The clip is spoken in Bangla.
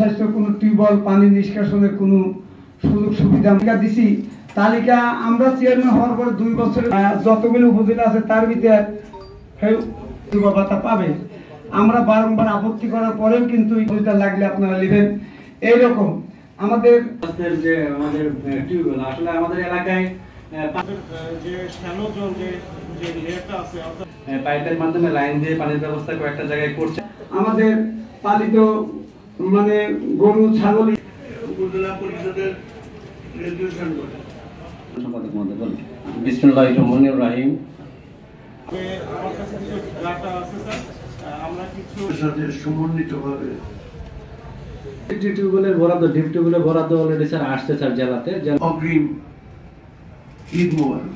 জনস্বাস্থ্য কোনো টিউবওয়েল পানি নিষ্কাশনের কোনো সুযোগ সুবিধা আমরা দিছি। তালিকা আমরা চেয়ারম্যান হওয়ার পরে 2 বছরে যতগুলো উপজেলা আছে তার ভিতরে ভাতা পাবে। আমরা বারংবার আপত্তি করার পরেও কিন্তু এটা লাগলে আপনারা নেবেন। এইরকম আমাদের যে আমাদের টিউবওয়েল আসলে আমাদের এলাকায় যে শ্যালো জল যে লেয়ারটা আছে পাইপের মাধ্যমে লাইন দিয়ে পানির ব্যবস্থা কয়েকটা জায়গায় করছে। আমাদের পালিত মানে গরু ছাগল উপজেলা পরিষদের রেজুলেশন করে সম্পাদক মহোদয় বলুন। বিসমিল্লাহির রহমানির রহিম। আমার কাছে কিছু ডাটা আছে স্যার, আমরা কিছু সাথে সমন্বিতভাবে টিউবওয়েলের বরাদ্দ ডিপ টিউবওয়েলের বরাদ্দ অলরেডি স্যার আসছে স্যার জেলাতে। অগ্রিম ঈদ মোবারক।